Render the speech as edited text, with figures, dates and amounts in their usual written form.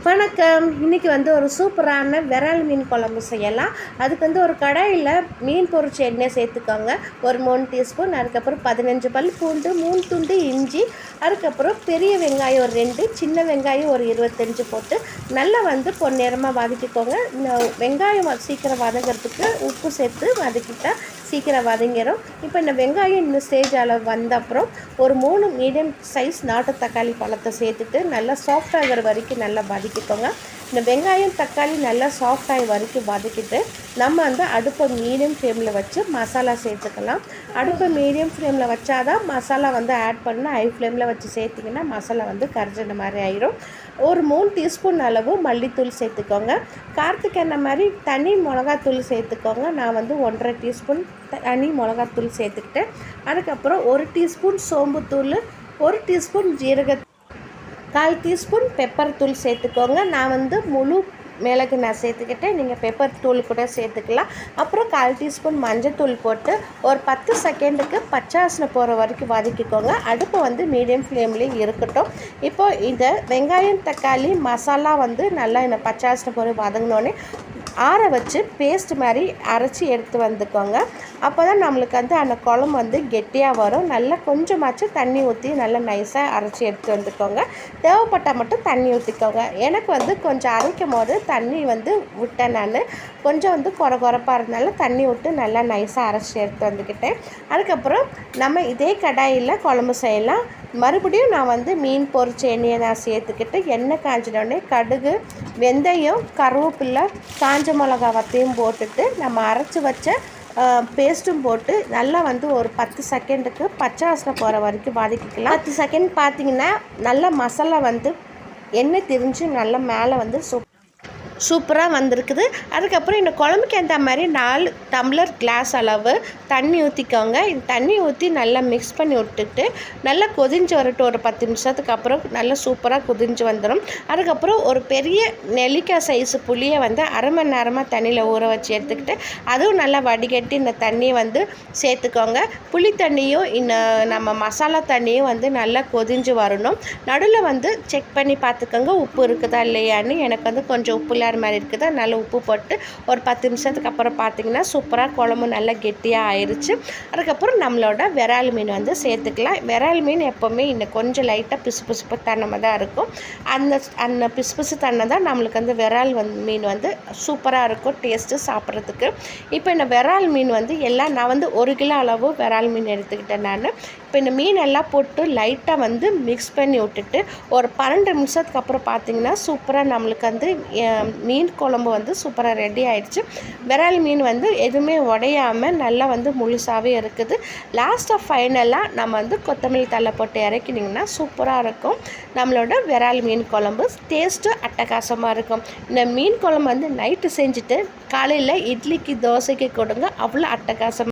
வணக்கம். இன்றைக்கி ஒரு சூப்பரான விரால் மீன் குழம்பு செய்யலாம். அதுக்கு ஒரு கடாயில் மீன் பொரிச்ச எண்ணெய் சேர்த்துக்கோங்க. ஒரு 3 டீஸ்பூன். அதுக்கப்புறம் 15 பல் பூண்டு, 3 துண்டு இஞ்சி, அதுக்கப்புறம் பெரிய வெங்காயம் ஒரு 2, சின்ன வெங்காயம் ஒரு 25 போட்டு நல்லா பொன்னிறமாக வதக்கிக்கோங்க. இந்த வெங்காயம் சீக்கிரம் வதங்கிறதுக்கு உப்பு சேர்த்து வதக்கிட்டால் சீக்கிரம் வதங்கிடும். இப்போ இந்த வெங்காயம் இந்த ஸ்டேஜ் அளவு வந்த அப்புறம் ஒரு 3 மீடியம் சைஸ் நாட்டு தக்காளி பழத்தை சேர்த்துட்டு நல்லா சாஃப்டாகிற வரைக்கும் நல்லா வதக்கிக்கோங்க. இந்த வெங்காயம் தக்காளி நல்லா சாஃப்டாகி வரைக்கும் வதக்கிட்டு நம்ம அடுப்பை மீடியம் ஃப்ளேமில் வச்சு மசாலா சேர்த்துக்கலாம். அடுப்பை மீடியம் ஃப்ளேமில் வச்சாதான் மசாலா ஆட் பண்ணால் ஹை ஃப்ளேமில் வச்சு சேர்த்திங்கன்னா மசாலா கரைஞ்சின மாதிரி ஆயிரும். ஒரு 3 டீஸ்பூன் அளவு மல்லித்தூள் சேர்த்துக்கோங்க. காரத்துக்கு என்ன மாதிரி தனி மிளகாத்தூள் சேர்த்துக்கோங்க. நான் 1.5 டீஸ்பூன் தனி மிளகாத்தூள் சேர்த்துக்கிட்டேன். அதுக்கப்புறம் 1 டீஸ்பூன் சோம்புத்தூள், 1 டீஸ்பூன் ஜீரக, 1/4 டீஸ்பூன் பெப்பர் தூள் சேர்த்துக்கோங்க. நான் முழு மிளகு நான் சேர்த்துக்கிட்டேன். நீங்கள் பெப்பர் தூள் கூட சேர்த்துக்கலாம். அப்புறம் 1/4 டீஸ்பூன் மஞ்சத்தூள் போட்டு ஒரு 10 செகண்டுக்கு பச்சை வாசனை போகிற வரைக்கும் வதக்கிக்கோங்க. அடுப்பு மீடியம் ஃப்ளேம்லேயும் இருக்கட்டும். இப்போ இந்த வெங்காயம் தக்காளி மசாலா நல்லா இந்த பச்சை வாசனை போகிற வதங்கினோடனே ஆற வச்சு பேஸ்ட் மாதிரி அரைச்சி எடுத்து வந்துக்கோங்க. அப்போ தான் நம்மளுக்கு அந்த குழம்பு கெட்டியாக வரும். நல்லா கொஞ்சமாச்சும் தண்ணி ஊற்றி நல்லா நைஸாக அரைச்சி எடுத்து வந்துக்கோங்க. தேவைப்பட்டால் மட்டும் தண்ணி ஊற்றிக்கோங்க. எனக்கு கொஞ்சம் அரைக்கும் போது தண்ணி விட்டேன். நான் கொஞ்சம் குறப்பாக இருந்தனால தண்ணி விட்டு நல்லா நைஸாக அரைச்சி எடுத்து வந்துக்கிட்டேன். அதுக்கப்புறம் நம்ம இதே கடாயில் குழம்பு செய்யலாம். மறுபடியும் நான் மீன் பொரிச்ச எண்ணெயை நான் சேர்த்துக்கிட்டு எண்ணெய் காய்ச்சினோடனே கடுகு, வெந்தயம், கருவேப்பிலை, காஞ்ச மிளகா வத்தையும் போட்டுட்டு நம்ம அரைச்சி வச்ச பேஸ்ட்டும் போட்டு நல்லா ஒரு 10 செகண்டுக்கு பச்சை வாசனை போகிற வரைக்கும் வதக்கிக்கலாம். 10 செகண்ட் பார்த்திங்கன்னா நல்லா மசாலா எண்ணெய் திரிஞ்சு நல்லா மேலே சூப்பராக வந்திருக்குது. அதுக்கப்புறம் இந்த குழம்புக்கு ஏற்ற மாதிரி 4 டம்ளர் கிளாஸ் அளவு தண்ணி ஊற்றிக்கோங்க. இந்த தண்ணி ஊற்றி நல்லா மிக்ஸ் பண்ணி விட்டுட்டு நல்லா கொதிஞ்சு வரட்டும். ஒரு 10 நிமிஷத்துக்கு அப்புறம் நல்லா சூப்பராக கொதிஞ்சு வந்துடும். அதுக்கப்புறம் ஒரு பெரிய நெல்லிக்காய் சைஸு புளியை அரை மணி நேரமாக தண்ணியில் ஊற வச்சு எடுத்துக்கிட்டு அதுவும் நல்லா வடிகட்டி இந்த தண்ணியை சேர்த்துக்கோங்க. புளி தண்ணியும் இந்த நம்ம மசாலா தண்ணியும் நல்லா கொதிஞ்சு வரணும். நடுவில் செக் பண்ணி பார்த்துக்கோங்க உப்பு இருக்குதா இல்லையான்னு. எனக்கு கொஞ்சம் உப்பு மாதிரி இருக்குது. நல்லா உப்பு போட்டு ஒரு 10 நிமிஷத்துக்கு அப்புறம் பார்த்திங்கன்னா சூப்பராக குழம்பு நல்லா கெட்டியாக ஆயிடுச்சு. அதுக்கப்புறம் நம்மளோட விரால் மீன் சேர்த்துக்கலாம். விரால் மீன் எப்போவுமே இன்னும் கொஞ்சம் லைட்டாக பிசு தன்மை தான் இருக்கும். அந்த பிசு தன்மை தான் நம்மளுக்கு விரால் மீன் சூப்பராக இருக்கும் டேஸ்ட்டு சாப்பிட்றதுக்கு. இப்போ இந்த விரால் மீன் எல்லாம் நான் 1 கிலோ அளவு விரால் மீன் எடுத்துக்கிட்டேன். நான் இப்போ இந்த மீன் எல்லாம் போட்டு லைட்டாக மிக்ஸ் பண்ணி விட்டுட்டு ஒரு 12 நிமிஷத்துக்கு அப்புறம் பார்த்திங்கன்னா சூப்பராக நம்மளுக்கு மீன் குழம்பு சூப்பராக ரெடி ஆகிடுச்சு. விரால் மீன் எதுவுமே உடையாமல் நல்லா முழுசாகவே இருக்குது. லாஸ்ட்டாக ஃபைனலாக நம்ம கொத்தமல்லி தழை போட்டு இறக்கினிங்கன்னா சூப்பராக இருக்கும் நம்மளோட விரால் மீன் குழம்பு. டேஸ்ட்டு அட்டகாசமாக இருக்கும். இந்த மீன் குழம்பு நைட்டு செஞ்சுட்டு காலையில் இட்லிக்கு தோசைக்கு கொடுங்க. அவ்வளோ அட்டகாசமாக